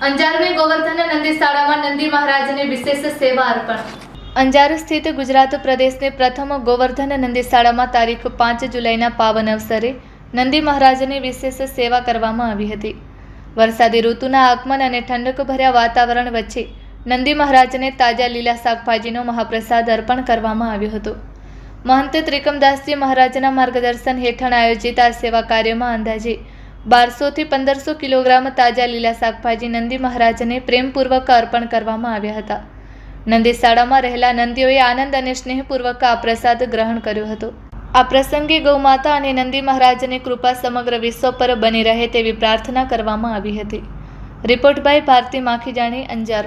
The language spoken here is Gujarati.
અંજારની ગોવર્ધન નંદી શાળામાં નંદી મહારાજને વિશેષ સેવા અર્પણ. અંજાર સ્થિત ગુજરાત પ્રદેશની પ્રથમ ગોવર્ધન નંદી શાળામાં તારીખ 5 જુલાઈના પાવન અવસરે નંદી મહારાજની વિશેષ સેવા કરવામાં આવી હતી. વરસાદી ઋતુના આગમન અને ઠંડકભર્યા વાતાવરણ વચ્ચે નંદી મહારાજને તાજા લીલા શાકભાજીનો મહાપ્રસાદ અર્પણ કરવામાં આવ્યો હતો. મહંત ત્રિકમદાસજી મહારાજના માર્ગદર્શન હેઠળ આયોજિત આ સેવા કાર્યમાં અંદાજે 1200 થી 1500 કિલોગ્રામ તાજા લીલા શાકભાજી નંદી મહારાજને પ્રેમપૂર્વક અર્પણ કરવામાં આવ્યા હતા. નંદી શાળામાં રહેલા નંદીઓએ આનંદ અને સ્નેહપૂર્વક આ પ્રસાદ ગ્રહણ કર્યો હતો. આ પ્રસંગે ગૌમાતા અને નંદી મહારાજની કૃપા સમગ્ર વિશ્વ પર બની રહે તેવી પ્રાર્થના કરવામાં આવી હતી. Report by Bharti Makhijani, Anjar.